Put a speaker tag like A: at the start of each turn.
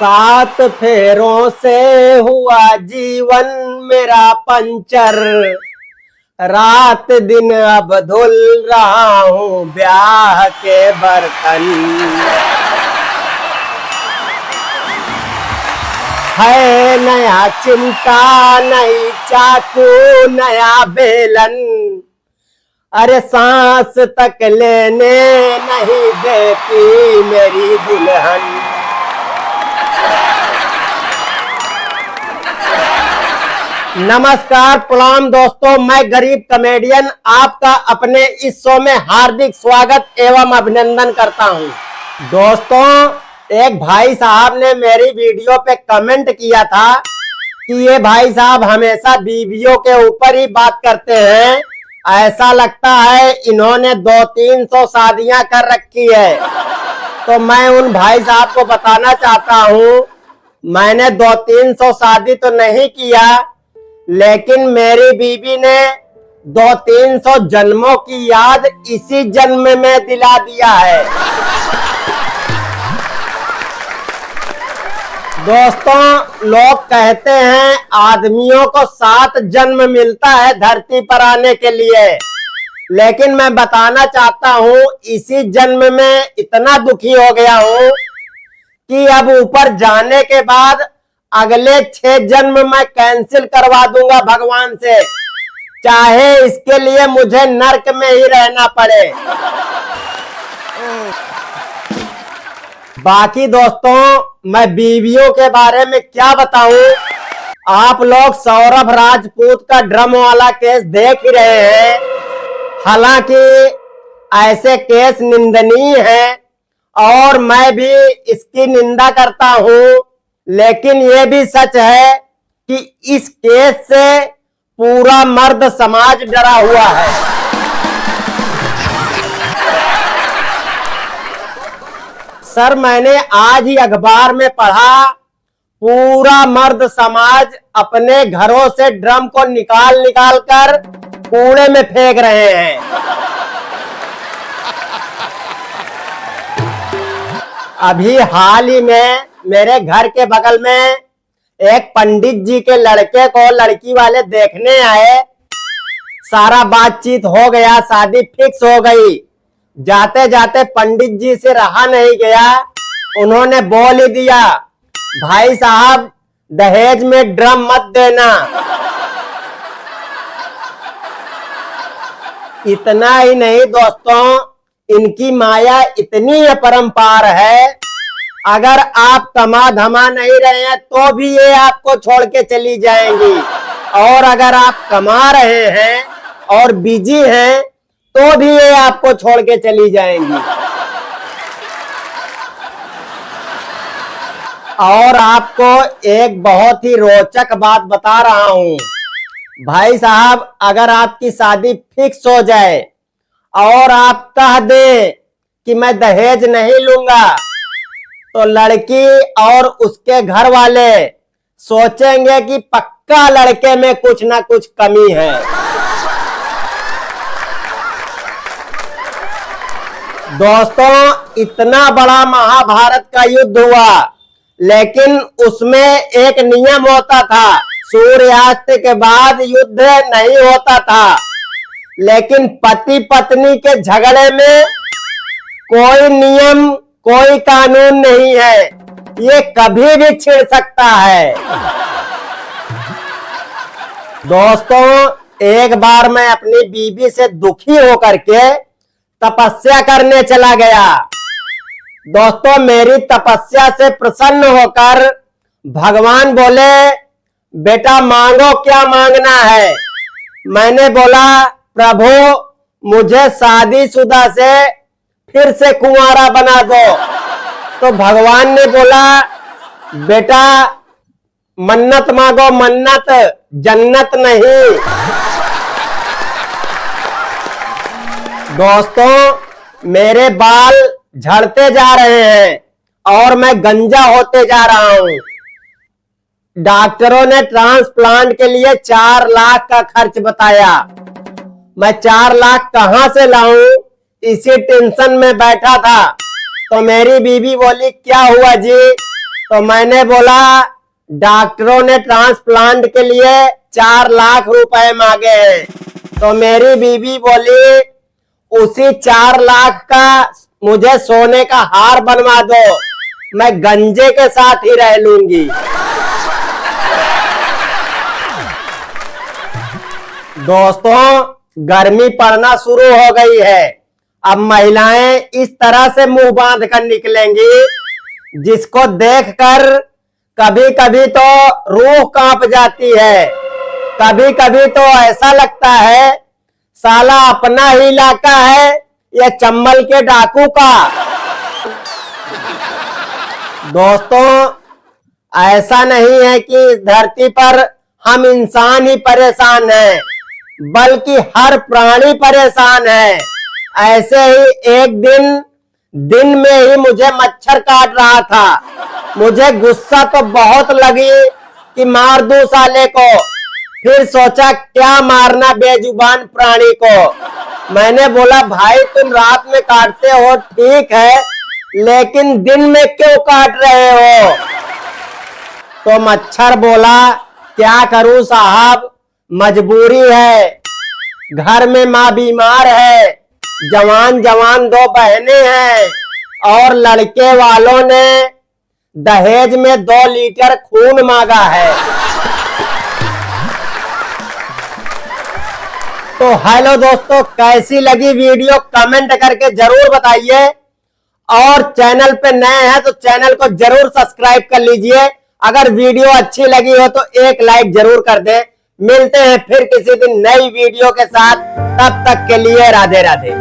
A: सात फेरों से हुआ जीवन मेरा पंचर, रात दिन अब धुल रहा हूँ ब्याह के बर्तन। है नया चिमटा नई चाकू नया बेलन, अरे सांस तक लेने नहीं देती मेरी दुल्हन। नमस्कार प्रणाम दोस्तों, मैं गरीब कॉमेडियन आपका अपने इस शो में हार्दिक स्वागत एवं अभिनंदन करता हूं। दोस्तों, एक भाई साहब ने मेरी वीडियो पे कमेंट किया था कि ये भाई साहब हमेशा बीवियों के ऊपर ही बात करते हैं, ऐसा लगता है इन्होंने 200-300 शादियां कर रखी है। तो मैं उन भाई साहब को बताना चाहता हूं, मैंने 200-300 शादी तो नहीं किया, लेकिन मेरी बीवी ने 200-300 जन्मों की याद इसी जन्म में दिला दिया है। दोस्तों, लोग कहते हैं आदमियों को 7 जन्म मिलता है धरती पर आने के लिए, लेकिन मैं बताना चाहता हूं इसी जन्म में इतना दुखी हो गया हूं कि अब ऊपर जाने के बाद अगले 6 जन्म मैं कैंसिल करवा दूंगा भगवान से, चाहे इसके लिए मुझे नर्क में ही रहना पड़े। बाकी दोस्तों, मैं बीवियों के बारे में क्या बताऊं, आप लोग सौरभ राजपूत का ड्रम वाला केस देख ही रहे हैं। हालांकि ऐसे केस निंदनीय हैं और मैं भी इसकी निंदा करता हूं, लेकिन ये भी सच है कि इस केस से पूरा मर्द समाज डरा हुआ है। सर, मैंने आज ही अखबार में पढ़ा, पूरा मर्द समाज अपने घरों से ड्रम को निकाल निकाल कर कूड़े में फेंक रहे हैं। अभी हाल ही में मेरे घर के बगल में एक पंडित जी के लड़के को लड़की वाले देखने आए, सारा बातचीत हो गया, शादी फिक्स हो गई। जाते जाते पंडित जी से रहा नहीं गया, उन्होंने बोल ही दिया, भाई साहब दहेज में ड्रम मत देना। इतना ही नहीं दोस्तों, इनकी माया इतनी अपरंपार है, अगर आप कमा धमा नहीं रहे हैं तो भी ये आपको छोड़ के चली जाएंगी, और अगर आप कमा रहे हैं और बिजी हैं तो भी ये आपको छोड़ के चली जाएंगी। और आपको एक बहुत ही रोचक बात बता रहा हूं, भाई साहब अगर आपकी शादी फिक्स हो जाए और आप कह दें कि मैं दहेज नहीं लूंगा, तो लड़की और उसके घर वाले सोचेंगे कि पक्का लड़के में कुछ ना कुछ कमी है। दोस्तों, इतना बड़ा महाभारत का युद्ध हुआ, लेकिन उसमें एक नियम होता था, सूर्यास्त के बाद युद्ध नहीं होता था। लेकिन पति पत्नी के झगड़े में कोई नियम कोई कानून नहीं है, ये कभी भी छिड़ सकता है। दोस्तों, एक बार मैं अपनी बीवी से दुखी होकर के तपस्या करने चला गया। दोस्तों, मेरी तपस्या से प्रसन्न होकर भगवान बोले, बेटा मांगो क्या मांगना है। मैंने बोला, प्रभु मुझे शादीशुदा से फिर से कुंवारा बना दो। तो भगवान ने बोला, बेटा मन्नत मांगो, मन्नत जन्नत नहीं। दोस्तों, मेरे बाल झड़ते जा रहे हैं और मैं गंजा होते जा रहा हूं। डॉक्टरों ने ट्रांसप्लांट के लिए 4 लाख का खर्च बताया। मैं 4 लाख कहां से लाऊं, इसी टेंशन में बैठा था। तो मेरी बीवी बोली, क्या हुआ जी, तो मैंने बोला डॉक्टरों ने ट्रांसप्लांट के लिए 4 लाख रुपए मांगे हैं। तो मेरी बीवी बोली उसी 4 लाख का मुझे सोने का हार बनवा दो, मैं गंजे के साथ ही रह लूंगी। दोस्तों गर्मी पड़ना शुरू हो गई है। अब महिलाएं इस तरह से मुंह बांध कर निकलेंगी जिसको देखकर कभी कभी तो रूह कांप जाती है, कभी कभी तो ऐसा लगता है साला अपना ही इलाका है या चंबल के डाकू का। दोस्तों ऐसा नहीं है कि इस धरती पर हम इंसान ही परेशान हैं, बल्कि हर प्राणी परेशान है। ऐसे ही एक दिन में ही मुझे मच्छर काट रहा था। मुझे गुस्सा तो बहुत लगी कि मार दूं साले को, फिर सोचा क्या मारना बेजुबान प्राणी को। मैंने बोला भाई तुम रात में काटते हो ठीक है, लेकिन दिन में क्यों काट रहे हो? तो मच्छर बोला क्या करूं साहब, मजबूरी है, घर में माँ बीमार है, जवान जवान 2 बहनें हैं और लड़के वालों ने दहेज में 2 लीटर खून मांगा है। तो हेलो दोस्तों, कैसी लगी वीडियो कमेंट करके जरूर बताइए, और चैनल पे नए हैं तो चैनल को जरूर सब्सक्राइब कर लीजिए। अगर वीडियो अच्छी लगी हो तो एक लाइक जरूर कर दें। मिलते हैं फिर किसी दिन नई वीडियो के साथ, तब तक के लिए राधे राधे।